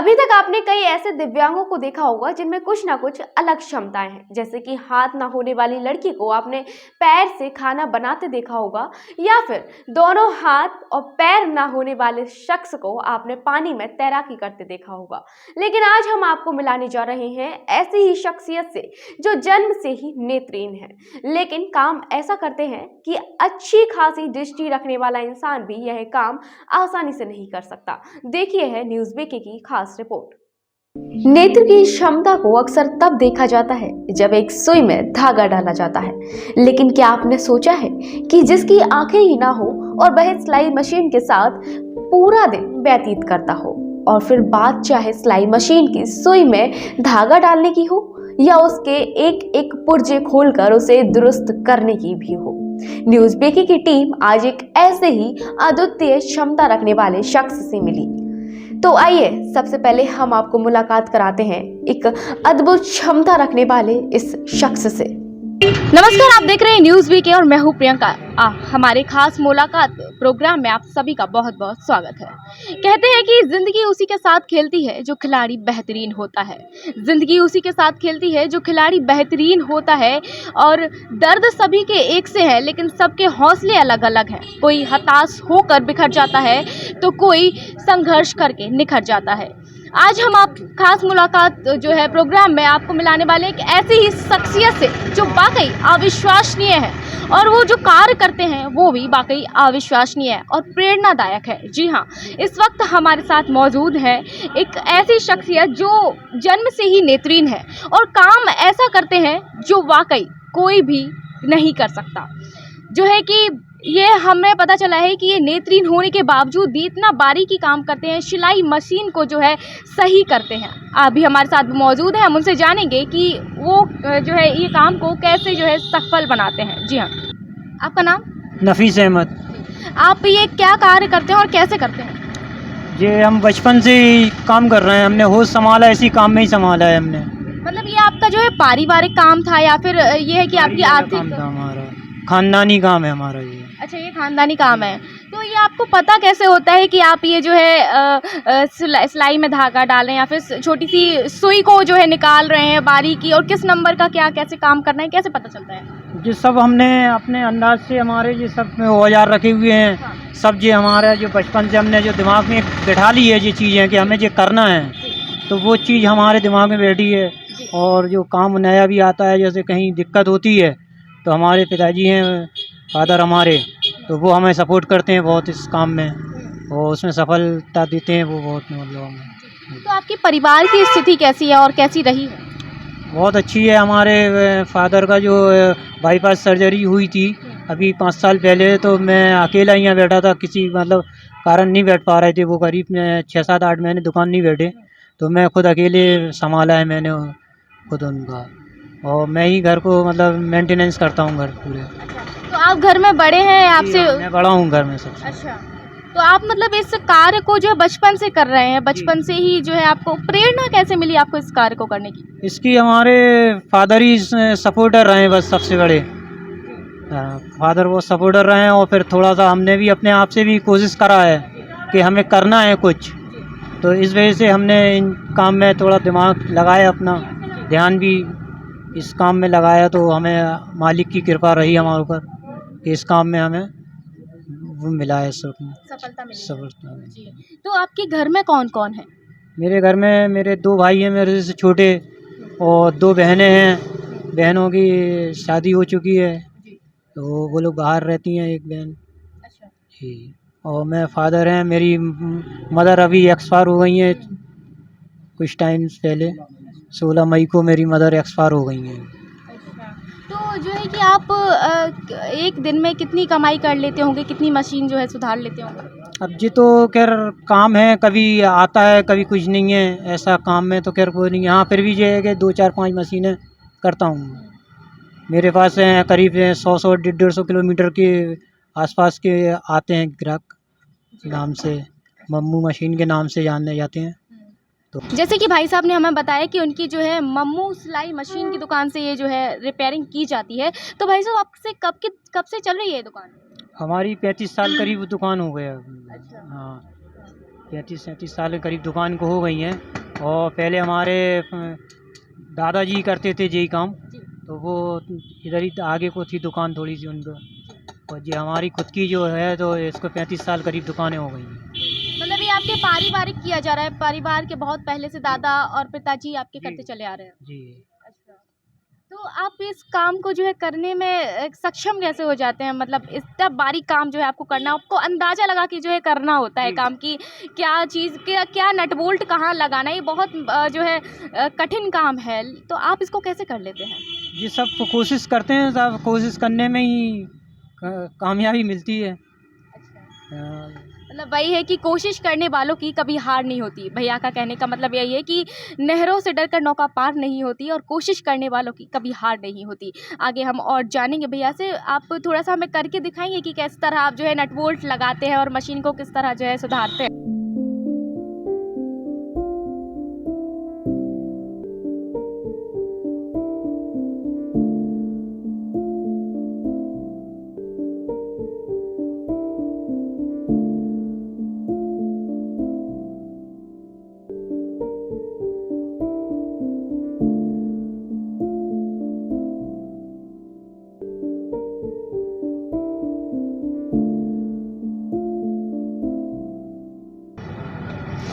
अभी तक आपने कई ऐसे दिव्यांगों को देखा होगा जिनमें कुछ ना कुछ अलग क्षमताएं हैं। जैसे कि हाथ ना होने वाली लड़की को आपने पैर से खाना बनाते देखा होगा, या फिर दोनों हाथ और पैर ना होने वाले शख्स को आपने पानी में तैराकी करते देखा होगा। लेकिन आज हम आपको मिलाने जा रहे हैं ऐसी ही शख्सियत से जो जन्म से ही नेत्रहीन है, लेकिन काम ऐसा करते हैं कि अच्छी खासी दृष्टि रखने वाला इंसान भी यह काम आसानी से नहीं कर सकता। देखिए है न्यूज़ बीके की खास रिपोर्ट। नेत्र की क्षमता को अक्सर तब देखा जाता है जब एक सुई में धागा डाला जाता है, लेकिन क्या आपने सोचा है कि जिसकी आंखें ही ना हो और वह सिलाई मशीन के साथ पूरा दिन व्यतीत करता हो, और फिर बात चाहे सिलाई मशीन की सुई में धागा डालने की हो या उसके एक एक पुर्जे खोलकर उसे दुरुस्त करने की भी हो। न्यूज़ बीके की टीम आज एक ऐसे ही अद्वितीय क्षमता रखने वाले शख्स से मिली। तो आइए सबसे पहले हम आपको मुलाकात कराते हैं एक अद्भुत क्षमता रखने वाले इस शख्स से। नमस्कार, आप देख रहे हैं न्यूज़ बीके और मैं हूं प्रियंका। हमारे खास मुलाकात प्रोग्राम में आप सभी का बहुत बहुत स्वागत है। कहते हैं कि जिंदगी उसी के साथ खेलती है जो खिलाड़ी बेहतरीन होता है। जिंदगी उसी के साथ खेलती है जो खिलाड़ी बेहतरीन होता है। और दर्द सभी के एक से है, लेकिन सबके हौसले अलग अलग हैं। कोई हताश होकर बिखर जाता है तो कोई संघर्ष करके निखर जाता है। आज हम आप खास मुलाकात जो है प्रोग्राम में आपको मिलाने वाले एक ऐसी ही शख्सियत से जो वाकई अविश्वसनीय है, और वो जो कार्य करते हैं वो भी वाकई अविश्वसनीय है और प्रेरणादायक है। जी हाँ, इस वक्त हमारे साथ मौजूद है एक ऐसी शख्सियत जो जन्म से ही नेत्रहीन है और काम ऐसा करते हैं जो वाकई कोई भी नहीं कर सकता। जो है कि ये हमें पता चला है कि ये नेत्रहीन होने के बावजूद भी इतना बारीकी काम करते हैं, सिलाई मशीन को जो है सही करते हैं। अभी हमारे साथ मौजूद हैं, हम उनसे जानेंगे कि वो जो है ये काम को कैसे जो है सफल बनाते हैं। जी हाँ, आपका नाम? नफीस अहमद। आप ये क्या कार्य करते हैं और कैसे करते हैं? ये हम बचपन से ही काम कर रहे हैं, हमने होश संभाला, इसी काम में ही संभाला है हमने। मतलब ये आपका जो है पारिवारिक काम था या फिर ये है कि आपकी आर्थिक? काम था हमारा, खानदानी काम है हमारा ये। अच्छा, ये खानदानी काम है। तो ये आपको पता कैसे होता है कि आप ये जो है सिलाई में धागा डालें या फिर छोटी सी सुई को जो है निकाल रहे हैं बारीकी, और किस नंबर का क्या कैसे काम करना है, कैसे पता चलता है? ये सब हमने अपने अंदाज से, हमारे ये सब में औजार रखे हुए हैं। हाँ। सब ये हमारा जो बचपन से हमने जो दिमाग में बैठा ली है ये चीज़ें कि हमें ये करना है, तो वो चीज़ हमारे दिमाग में बैठी है। और जो काम नया भी आता है, जैसे कहीं दिक्कत होती है तो हमारे पिताजी हैं, फादर हमारे, तो वो हमें सपोर्ट करते हैं बहुत इस काम में, और उसमें सफलता देते हैं वो बहुत, मतलब हमें। तो आपके परिवार की स्थिति कैसी है और कैसी रही है? बहुत अच्छी है। हमारे फादर का जो बाईपास सर्जरी हुई थी अभी 5 साल पहले, तो मैं अकेला यहाँ बैठा था, किसी मतलब कारण नहीं बैठ पा रहे थे। वो करीब 6, 7, 8 महीने दुकान नहीं बैठे, तो मैं खुद अकेले संभाला है मैंने खुद उनका, और मैं ही घर को मतलब मेंटेनेंस करता हूँ घर पूरे। तो आप घर में बड़े हैं, आपसे? मैं बड़ा हूँ घर में सबसे। अच्छा, तो आप मतलब इस कार्य को जो है बचपन से कर रहे हैं, बचपन से ही जो है आपको प्रेरणा कैसे मिली आपको इस कार्य को करने की? इसकी हमारे फादर ही सपोर्टर रहे हैं, बस सबसे बड़े फादर वो सपोर्टर रहे हैं। और फिर थोड़ा सा हमने भी अपने आप से भी कोशिश करा है कि हमें करना है कुछ, तो इस वजह से हमने इन काम में थोड़ा दिमाग लगाया, अपना ध्यान भी इस काम में लगाया, तो हमें मालिक की कृपा रही हमारे ऊपर कि इस काम में हमें वो मिला है, सफलता मिली। जी। तो आपके घर में कौन कौन है? मेरे घर में मेरे 2 भाई हैं मेरे से छोटे, और 2 बहनें हैं। बहनों की शादी हो चुकी है, तो वो लोग बाहर रहती हैं, एक बहन। अच्छा। जी। और मैं फादर हैं, मेरी मदर अभी एक्सपायर हो गई हैं कुछ टाइम पहले, 16 मई को मेरी मदर एक्सपायर हो गई हैं। तो जो है कि आप एक दिन में कितनी कमाई कर लेते होंगे, कितनी मशीन जो है सुधार लेते होंगे? अब जी तो खैर काम है, कभी आता है कभी कुछ नहीं है, ऐसा काम में तो खैर कोई नहीं। यहाँ फिर भी ये है कि 2, 4, 5 मशीनें करता हूँ। मेरे पास हैं करीब 100 150 किलोमीटर के आसपास के आते हैं ग्राहक, नाम से मम्मू मशीन के नाम से जाने जाते हैं। तो जैसे कि भाई साहब ने हमें बताया कि उनकी जो है मम्मू सिलाई मशीन की दुकान से ये जो है रिपेयरिंग की जाती है। तो भाई साहब आपसे कब से चल रही है ये दुकान? हमारी 35 साल करीब दुकान हो गया। अच्छा। हाँ, 35-37 साल करीब दुकान को हो गई हैं। और पहले हमारे दादाजी करते थे यही काम, तो वो इधर ही आगे को थी दुकान थोड़ी सी उनको, और ये हमारी खुद की जो है तो इसको 35 साल करीब दुकानें हो गई हैं। मतलब ये आपके पारिवारिक किया जा रहा है, परिवार के बहुत पहले से दादा और पिताजी आपके करते चले आ रहे हैं। जी। अच्छा, तो आप इस काम को जो है करने में सक्षम कैसे हो जाते हैं? मतलब इतना बारीक काम जो है आपको करना, आपको अंदाजा लगा कि जो है करना होता है काम की, क्या चीज़ क्या नट बोल्ट कहाँ लगाना, ये बहुत जो है कठिन काम है, तो आप इसको कैसे कर लेते हैं? ये सब कोशिश करते हैं, सब कोशिश करने में ही कामयाबी मिलती है। मतलब वही है कि कोशिश करने वालों की कभी हार नहीं होती। भैया का कहने का मतलब यही है कि नहरों से डरकर नौका पार नहीं होती और कोशिश करने वालों की कभी हार नहीं होती। आगे हम और जानेंगे भैया से, आप थोड़ा सा हमें करके दिखाएंगे कि किस तरह आप जो है नट बोल्ट लगाते हैं और मशीन को किस तरह जो है सुधारते हैं।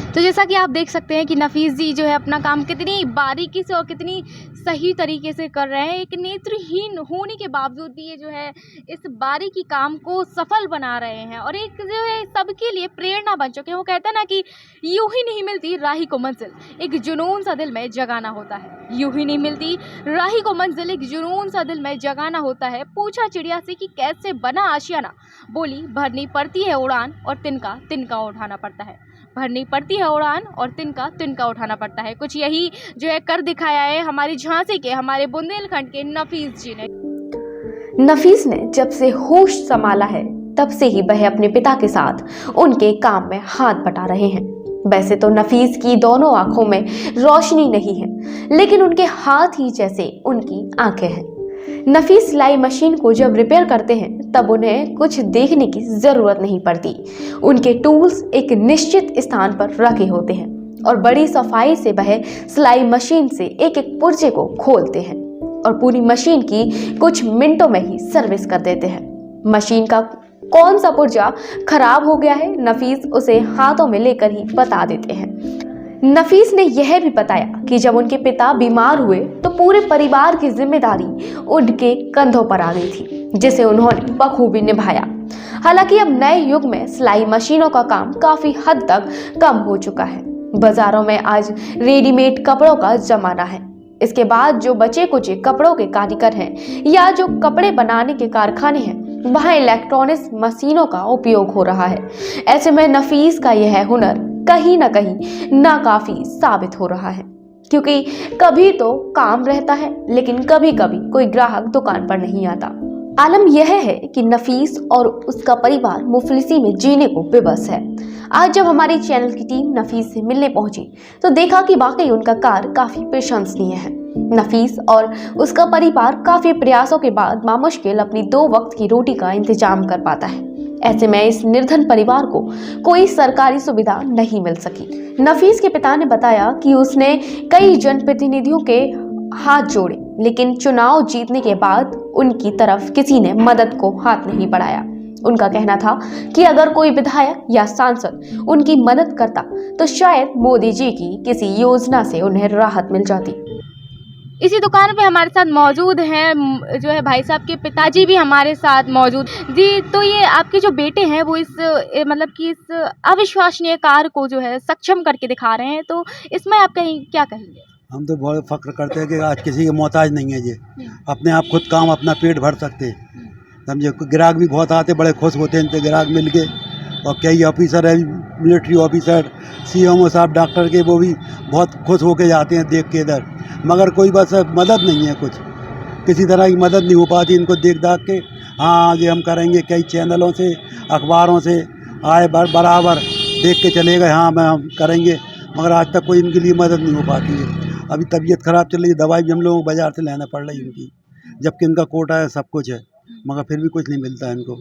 तो जैसा कि आप देख सकते हैं कि नफीस जी जो है अपना काम कितनी बारीकी से और कितनी सही तरीके से कर रहे हैं। एक नेत्रहीन होने के बावजूद भी ये जो है इस बारीकी काम को सफल बना रहे हैं और एक जो है सबके लिए प्रेरणा बन चुके हैं। वो कहते हैं ना कि यूं ही नहीं मिलती राही को मंजिल, एक जुनून सा दिल में जगाना होता है। यूं ही नहीं मिलती राही को मंजिल, एक जुनून सा दिल में जगाना होता है। पूछा चिड़िया से कि कैसे बना आशियाना, बोली भरनी पड़ती है उड़ान और तिनका तिनका उठाना पड़ता है। भरनी पड़ती है उड़ान और तिनका तिनका उठाना पड़ता है। कुछ यही जो है कर दिखाया है हमारी झांसी के, हमारे बुंदेलखंड के नफीस जी ने। नफीस ने जब से होश संभाला है तब से ही वह अपने पिता के साथ उनके काम में हाथ बटा रहे हैं। वैसे तो नफीस की दोनों आंखों में रोशनी नहीं है, लेकिन उनके हाथ ही जैसे उनकी आंखें हैं। नफीस सिलाई मशीन को जब रिपेयर करते हैं तब उन्हें कुछ देखने की जरूरत नहीं पड़ती। उनके टूल्स एक निश्चित स्थान पर रखे होते हैं और बड़ी सफाई से वह सिलाई मशीन से एक एक पुर्जे को खोलते हैं और पूरी मशीन की कुछ मिनटों में ही सर्विस कर देते हैं। मशीन का कौन सा पुर्जा खराब हो गया है, नफीस उसे हाथों में लेकर ही बता देते हैं। नफीस ने यह भी बताया कि जब उनके पिता बीमार हुए तो पूरे परिवार की जिम्मेदारी उनके कंधों पर आ गई थी, जिसे उन्होंने बखूबी निभाया। हालांकि अब नए युग में सिलाई मशीनों का काम काफी हद तक कम हो चुका है। बाजारों में आज रेडीमेड कपड़ों का जमाना है। इसके बाद जो बचे कुचे कपड़ों के कारीगर हैं या जो कपड़े बनाने के कारखाने हैं, वहाँ इलेक्ट्रॉनिक्स मशीनों का उपयोग हो रहा है। ऐसे में नफीस का यह हुनर कहीं ना कहीं नाकाफी साबित हो रहा है, क्योंकि कभी तो काम रहता है लेकिन कभी कभी कोई ग्राहक दुकान पर नहीं आता। आलम यह है कि नफीस और उसका परिवार मुफलिसी में जीने को विवश है। आज जब हमारी चैनल की टीम नफीस से मिलने पहुंची तो देखा कि वाकई उनका कार्य काफी प्रशंसनीय है। नफीस और उसका परिवार काफी प्रयासों के बाद मामुश्किल अपनी 2 वक्त की रोटी का इंतजाम कर पाता है। ऐसे में इस निर्धन परिवार को कोई सरकारी सुविधा नहीं मिल सकी। नफीस के पिता ने बताया कि उसने कई जनप्रतिनिधियों के हाथ जोड़े, लेकिन चुनाव जीतने के बाद उनकी तरफ किसी ने मदद को हाथ नहीं बढ़ाया। उनका कहना था कि अगर कोई विधायक या सांसद उनकी मदद करता तो शायद मोदी जी की किसी योजना से उन्हें राहत मिल जाती। इसी दुकान पे हमारे साथ मौजूद हैं जो है भाई साहब के पिताजी भी हमारे साथ मौजूद जी। तो ये आपके जो बेटे हैं वो इस मतलब कि इस अविश्वसनीय कार्य को जो है सक्षम करके दिखा रहे हैं, तो इसमें आप क्या कहेंगे? हम तो बहुत फख्र करते हैं कि आज किसी के मोहताज नहीं है, ये अपने आप खुद काम अपना पेट भर सकते, समझे। ग्राहक भी बहुत आते, बड़े खुश होते हैं इनसे ग्राहक मिल के। और कई ऑफिसर है, मिलिट्री ऑफिसर, CMO साहब, डॉक्टर के, वो भी बहुत खुश होके जाते हैं देख के इधर। मगर कोई बस मदद नहीं है, कुछ किसी तरह की मदद नहीं हो पाती इनको देख दाख के। हाँ ये हम करेंगे, कई चैनलों से अखबारों से आए बराबर देख के चले गए, हाँ हम करेंगे, मगर आज तक कोई इनके लिए मदद नहीं हो पाती है। अभी तबीयत ख़राब चल रही है, दवाई भी हम लोगों को बाज़ार से लेना पड़ रही है इनकी, जबकि इनका कोटा है, सब कुछ है, मगर फिर भी कुछ नहीं मिलता है इनको।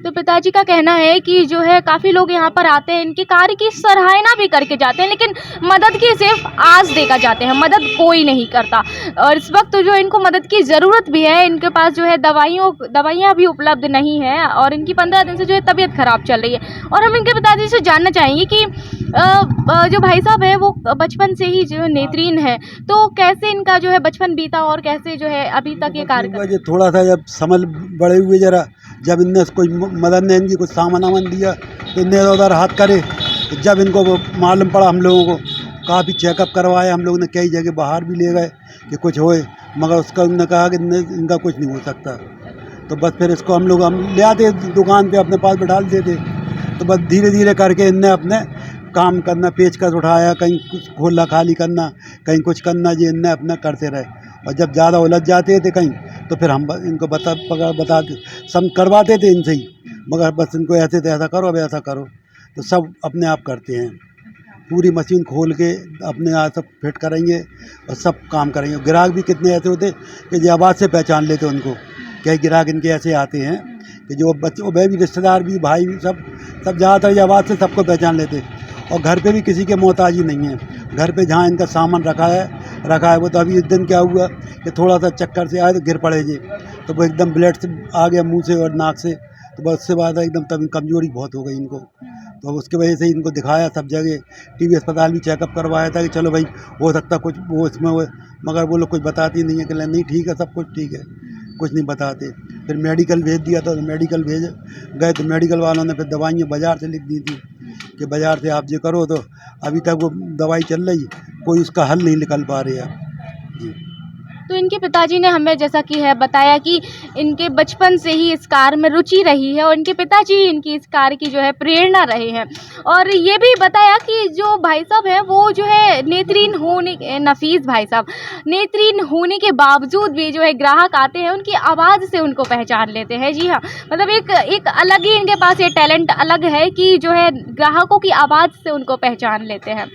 तो पिताजी का कहना है कि जो है काफ़ी लोग यहाँ पर आते हैं, इनके कार्य की सराहना भी करके जाते हैं, लेकिन मदद की सिर्फ आस देकर जाते हैं, मदद कोई नहीं करता। और इस वक्त जो इनको मदद की ज़रूरत भी है, इनके पास जो है दवाइयाँ भी उपलब्ध नहीं है और इनकी 15 दिन से जो है तबीयत ख़राब चल रही है। और हम इनके पिताजी से जानना चाहेंगे कि जो भाई साहब है वो बचपन से ही जो है नेत्रहीन है, तो कैसे इनका जो है बचपन बीता और कैसे जो है अभी तक ये कार्य कर। ये थोड़ा सा जब समझ बड़े हुए जरा, जब इनने कोई मदद ने इनकी कुछ सामान वामान दिया तो इन्हें उधर हाथ करे। जब इनको वो मालूम पड़ा, हम लोगों को काफ़ी चेकअप करवाया, हम लोगों ने कई जगह बाहर भी ले गए कि कुछ होए, मगर उसका उन्होंने कहा कि इनका कुछ नहीं हो सकता। तो बस फिर इसको हम ले आते दुकान पे अपने पास बैठा लेते थे। तो बस धीरे धीरे करके इनने अपने काम करना, पेचकस उठाया, कहीं कुछ खोला खाली करना, कहीं कुछ करना, ये इनने अपना करते रहे। और जब ज़्यादा उलझ जाते थे कहीं तो फिर हम इनको बता सब करवाते थे इनसे ही, मगर बस इनको ऐसे तो ऐसा करो, अब ऐसा करो, तो सब अपने आप करते हैं। पूरी मशीन खोल के अपने यहाँ सब फिट करेंगे और सब काम करेंगे। ग्राहक भी कितने ऐसे होते कि जो आवाज़ से पहचान लेते उनको, कई ग्राहक इनके ऐसे आते हैं कि जो बच्चे वह भी रिश्तेदार भी भाई भी सब ज़्यादातर ये आवाज़ से सबको पहचान लेते। और घर पे भी किसी के मोहताजी नहीं है। घर पे जहाँ इनका सामान रखा है वो तो अभी इस दिन क्या हुआ कि थोड़ा सा चक्कर से आए तो गिर पड़े जी, तो वो एकदम ब्लड से आ गया मुंह से और नाक से, तो बस उससे बाद एकदम तभी कमज़ोरी बहुत हो गई इनको। तो उसकी वजह से इनको दिखाया सब जगह, टीबी अस्पताल भी चेकअप करवाया था कि चलो भाई हो सकता कुछ वो इसमें हो, मगर वो लोग कुछ बताती नहीं है कि नहीं ठीक है, सब कुछ ठीक है, कुछ नहीं बताते। फिर मेडिकल भेज दिया था, तो मेडिकल भेज गए तो मेडिकल वालों ने फिर दवाइयाँ बाज़ार से लिख दी थी कि बाज़ार से आप जो करो, तो अभी तक वो दवाई चल रही, कोई उसका हल नहीं निकल पा रही है जी। तो इनके पिताजी ने हमें जैसा कि है बताया कि इनके बचपन से ही इस कार्य में रुचि रही है और इनके पिताजी इनकी इस कार्य की जो है प्रेरणा रहे हैं। और ये भी बताया कि जो भाई साहब हैं वो जो है नेत्रहीन होने, नफीस भाई साहब नेत्रहीन होने के बावजूद भी जो है ग्राहक आते हैं उनकी आवाज़ से उनको पहचान लेते हैं। जी हाँ, मतलब एक अलग ही इनके पास ये टैलेंट अलग है कि जो है ग्राहकों की आवाज़ से उनको पहचान लेते हैं।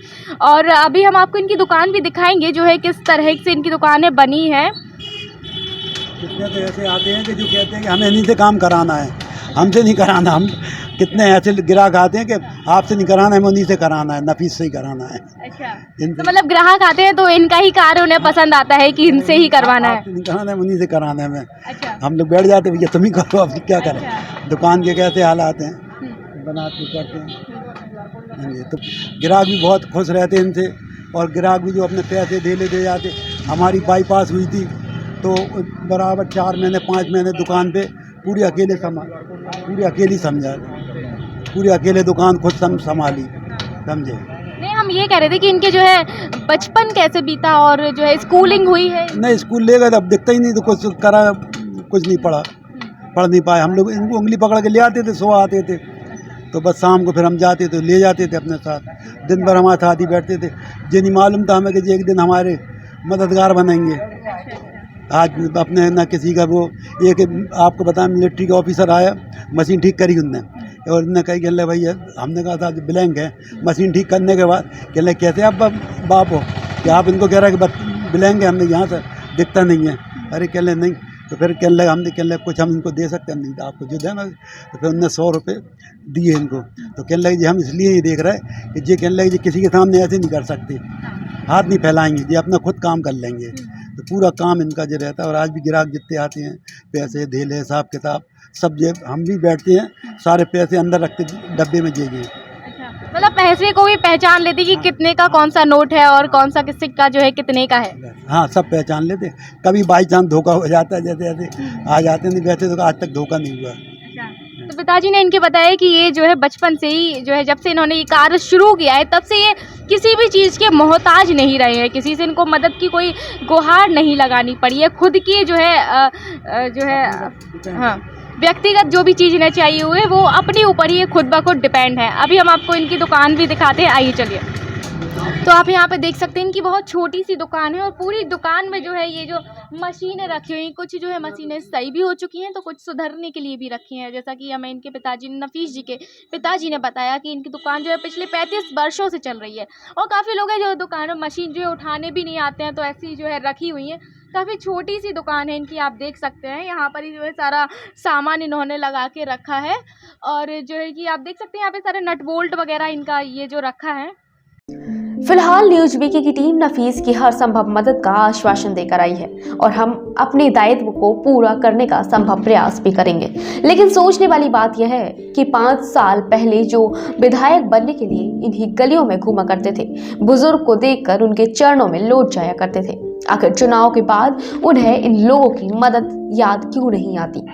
और अभी हम आपको इनकी दुकान भी दिखाएंगे जो है किस तरह से इनकी दुकानें बनी है। कितने तो ऐसे आते हैं कि जो कहते हैं कि हमें इन्हीं से काम कराना है, हमसे नहीं कराना। हम कितने ऐसे ग्राहक आते हैं कि आपसे नहीं कराना है, हमें उन्हीं से कराना है, नफीस से ही कराना है। अच्छा, तो मतलब ग्राहक आते हैं तो इनका ही कार्य उन्हें पसंद आता है कि इनसे ही करवाना है, नहीं कराना है, उन्हीं से कराना है हमें। अच्छा, हम लोग बैठ जाते भैया तुम ही करो, अब क्या करें। अच्छा। दुकान के कैसे हालात हैं, बनाते करते हैं। तो ग्राहक भी बहुत खुश रहते हैं इनसे, और ग्राहक भी जो अपने पैसे दे जाते। हमारी बाईपास हुई थी तो बराबर 4 महीने 5 महीने दुकान पे पूरी अकेले दुकान खुद संभाली, समझे। नहीं, हम ये कह रहे थे कि इनके जो है बचपन कैसे बीता और जो है स्कूलिंग हुई है। नहीं, स्कूल ले गए तो अब दिखता ही नहीं, तो कुछ नहीं पढ़ नहीं पाए। हम लोग इनको उंगली पकड़ के ले आते थे, सो आते थे, तो बस शाम को फिर हम जाते तो ले जाते थे अपने साथ, दिन भर हमारे साथ ही बैठते थे। ये नहीं मालूम था हमें कि एक दिन हमारे मददगार बनेंगे। आज अपने ना किसी का वो एक आपको बताया, मिलिट्री का ऑफिसर आया, मशीन ठीक करी उनने, और उनने कही कहले भैया, हमने कहा था ब्लैंक है। मशीन ठीक करने के बाद कहले कैसे आप बाप हो कि आप इनको कह रहे हैं कि ब्लैंक है, हमने यहाँ से दिखता नहीं है। अरे कहले नहीं, तो फिर कहने लगा हमने कहने कुछ हम इनको दे सकते हैं, नहीं तो आपको जो देना। तो फिर उनने 100 रुपये दिए इनको। तो कहने लगे जी हम इसलिए ही देख रहे हैं कि ये कहने लगे जी किसी के सामने ऐसे नहीं कर सकते, हाथ नहीं फैलाएंगे, ये अपना खुद काम कर लेंगे। तो पूरा काम इनका जो रहता है। और आज भी ग्राहक जितने आते हैं, पैसे धेले हिसाब किताब सब जे हम भी बैठते हैं, सारे पैसे अंदर रखते डब्बे में जे गए। मतलब पैसे को भी पहचान लेते कि कितने का कौन सा नोट है और कौन सा किसी का जो है कितने का है। हाँ, सब पहचान लेते। कभी बाई चांस धोखा हो जाता है, जैसे ऐसे आ जाते नहीं, वैसे तो आज तक धोखा नहीं हुआ। तो पिताजी ने इनके बताया कि ये जो है बचपन से ही जो है जब से इन्होंने ये कार्य शुरू किया है तब से ये किसी भी चीज़ के मोहताज नहीं रहे हैं, किसी से इनको मदद की कोई गुहार नहीं लगानी पड़ी है। खुद की जो है हाँ, व्यक्तिगत जो भी चीज़ इन्हें चाहिए हुए वो अपने ऊपर ही खुद ब खुद डिपेंड है। अभी हम आपको इनकी दुकान भी दिखाते हैं, आइए चलिए। तो आप यहाँ पे देख सकते हैं इनकी बहुत छोटी सी दुकान है और पूरी दुकान में जो है ये जो मशीनें रखी हुई, कुछ जो है मशीनें सही भी हो चुकी हैं तो कुछ सुधरने के लिए भी रखी हैं। जैसा कि हमें इनके पिताजी नफीस जी के पिताजी ने बताया कि इनकी दुकान जो है पिछले 35 वर्षों से चल रही है और काफ़ी लोग हैं जो दुकान में मशीन जो है उठाने भी नहीं आते हैं तो ऐसी जो है रखी हुई हैं। काफ़ी छोटी सी दुकान है इनकी, आप देख सकते हैं। यहाँ पर ही जो है सारा सामान इन्होंने लगा के रखा है और जो है कि आप देख सकते हैं यहाँ पे सारे नट बोल्ट वगैरह इनका ये जो रखा है। फिलहाल न्यूज बीके की टीम नफीस की हर संभव मदद का आश्वासन देकर आई है और हम अपने दायित्व को पूरा करने का संभव प्रयास भी करेंगे। लेकिन सोचने वाली बात यह है कि 5 साल पहले जो विधायक बनने के लिए इन्हीं गलियों में घूमा करते थे, बुजुर्ग को देखकर उनके चरणों में लौट जाया करते थे, आखिर चुनाव के बाद उन्हें इन लोगों की मदद याद क्यों नहीं आती?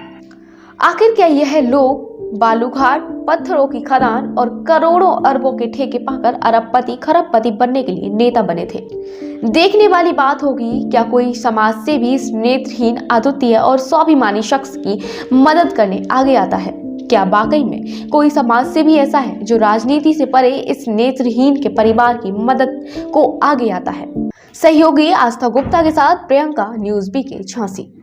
आखिर क्या यह लोग बालूघाट, पत्थरों की खदान और करोड़ों अरबों के ठेके पाकर अरबपति खरबपति बनने के लिए नेता बने थे? देखने वाली बात होगी, क्या कोई समाज से भी इस नेत्रहीन, अद्वितीय और स्वाभिमानी शख्स की मदद करने आगे आता है? क्या वाकई में कोई समाज से भी ऐसा है जो राजनीति से परे इस नेत्रहीन के परिवार की मदद को आगे आता है? सहयोगी आस्था गुप्ता के साथ प्रियंका, न्यूज बीके, झांसी।